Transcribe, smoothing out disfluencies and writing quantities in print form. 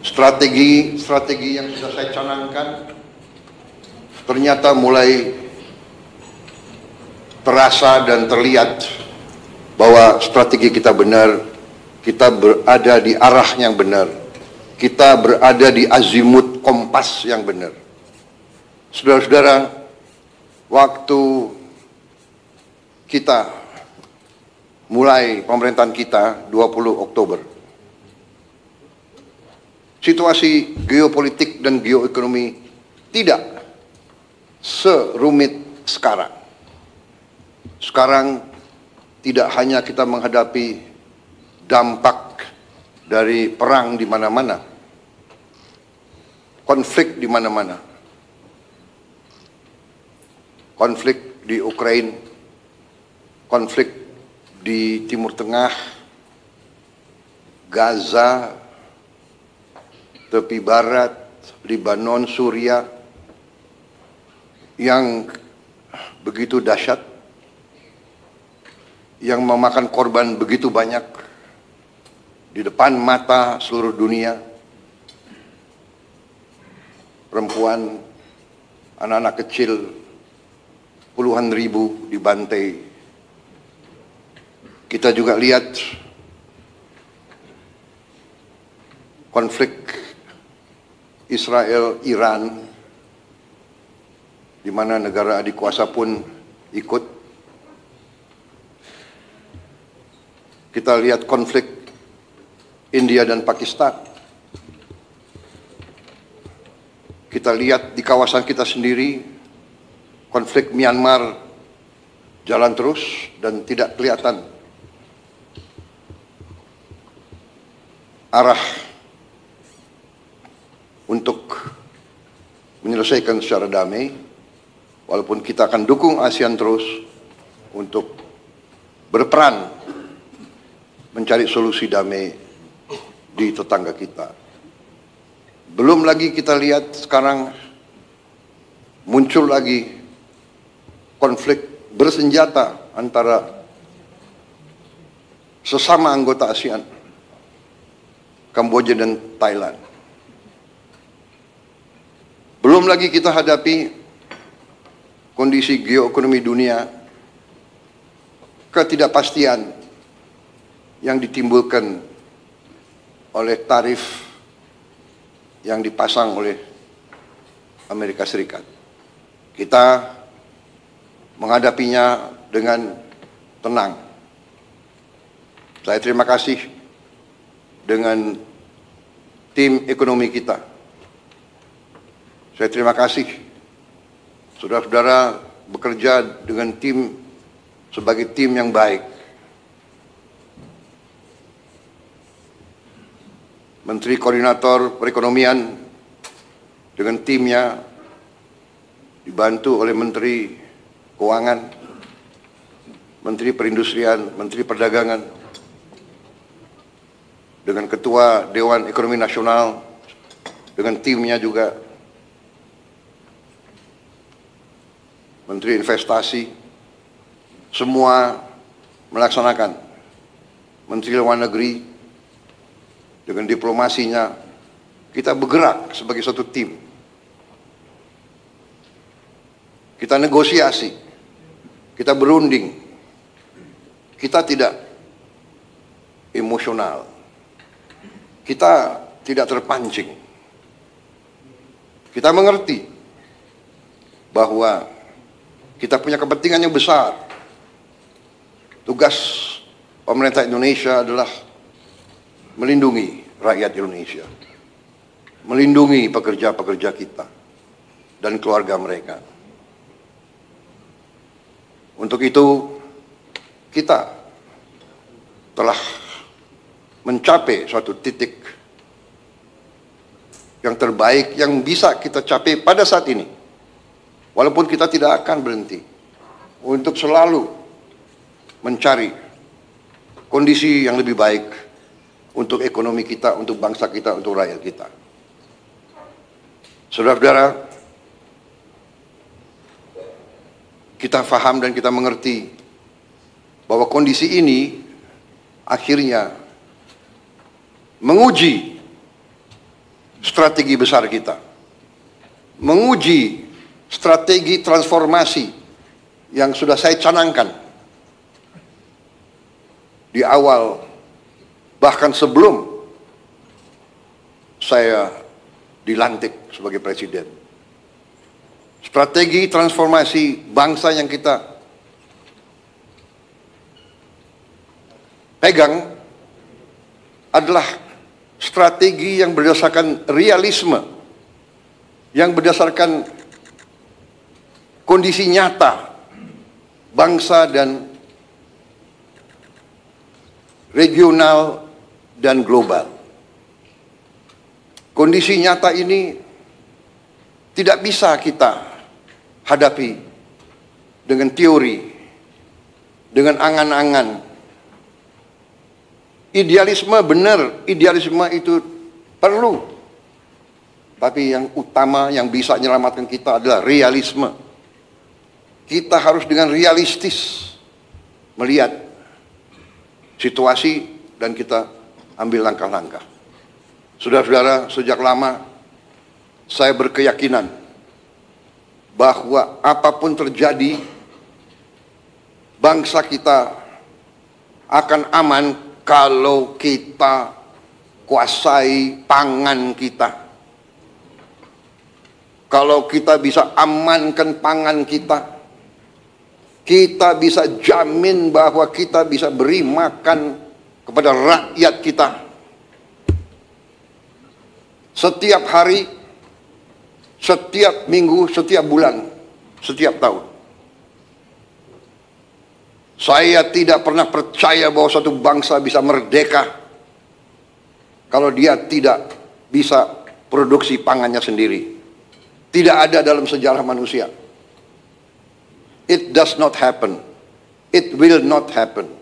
Strategi yang sudah saya canangkan ternyata mulai terasa dan terlihat bahwa strategi kita benar, kita berada di arah yang benar, kita berada di azimut kompas yang benar. Saudara-saudara, waktu kita mulai pemerintahan kita 20 Oktober, situasi geopolitik dan geoekonomi tidak serumit sekarang. Sekarang tidak hanya kita menghadapi dampak dari perang di mana-mana, konflik di mana-mana, konflik di Ukraina, konflik di Timur Tengah, Gaza, tepi barat, Lebanon, Suriah, yang begitu dahsyat, yang memakan korban begitu banyak di depan mata seluruh dunia. Perempuan, anak-anak kecil, puluhan ribu dibantai. Kita juga lihat konflik Israel-Iran, di mana negara adik kuasa pun ikut. Kita lihat konflik India dan Pakistan. Kita lihat di kawasan kita sendiri, konflik Myanmar jalan terus dan tidak kelihatan arah untuk menyelesaikan secara damai, walaupun kita akan dukung ASEAN terus untuk berperan mencari solusi damai di tetangga kita. Belum lagi kita lihat sekarang muncul lagi konflik bersenjata antara sesama anggota ASEAN, Kamboja dan Thailand. Belum lagi kita hadapi kondisi geoekonomi dunia, ketidakpastian yang ditimbulkan oleh tarif yang dipasang oleh Amerika Serikat. Kita menghadapinya dengan tenang. Saya terima kasih dengan tim ekonomi kita. Saya terima kasih saudara-saudara bekerja dengan tim sebagai tim yang baik. Menteri Koordinator Perekonomian dengan timnya dibantu oleh Menteri Keuangan, Menteri Perindustrian, Menteri Perdagangan, dengan Ketua Dewan Ekonomi Nasional, dengan timnya juga, Menteri Investasi, semua melaksanakan. Menteri Luar Negeri, dengan diplomasinya, kita bergerak sebagai satu tim. Kita negosiasi, kita berunding, kita tidak emosional, kita tidak terpancing. Kita mengerti bahwa kita punya kepentingan yang besar. Tugas pemerintah Indonesia adalah melindungi rakyat Indonesia, melindungi pekerja-pekerja kita dan keluarga mereka. Untuk itu, kita telah mencapai suatu titik yang terbaik yang bisa kita capai pada saat ini. Walaupun kita tidak akan berhenti untuk selalu mencari kondisi yang lebih baik untuk ekonomi kita, untuk bangsa kita, untuk rakyat kita. Saudara-saudara, kita paham dan kita mengerti bahwa kondisi ini akhirnya menguji strategi besar kita, menguji strategi transformasi yang sudah saya canangkan di awal, bahkan sebelum saya dilantik sebagai presiden. Strategi transformasi bangsa yang kita pegang adalah strategi yang berdasarkan realisme, yang berdasarkan kondisi nyata bangsa dan regional dan global. Kondisi nyata ini tidak bisa kita hadapi dengan teori, dengan angan-angan. Idealisme benar, idealisme itu perlu. Tapi yang utama yang bisa menyelamatkan kita adalah realisme. Kita harus dengan realistis melihat situasi dan kita ambil langkah-langkah. Saudara-saudara, sejak lama saya berkeyakinan bahwa apapun terjadi, bangsa kita akan aman kalau kita kuasai pangan kita. Kalau kita bisa amankan pangan kita, kita bisa jamin bahwa kita bisa beri makan kepada rakyat kita. Setiap hari, setiap minggu, setiap bulan, setiap tahun. Saya tidak pernah percaya bahwa suatu bangsa bisa merdeka kalau dia tidak bisa produksi pangannya sendiri. Tidak ada dalam sejarah manusia. It does not happen. It will not happen.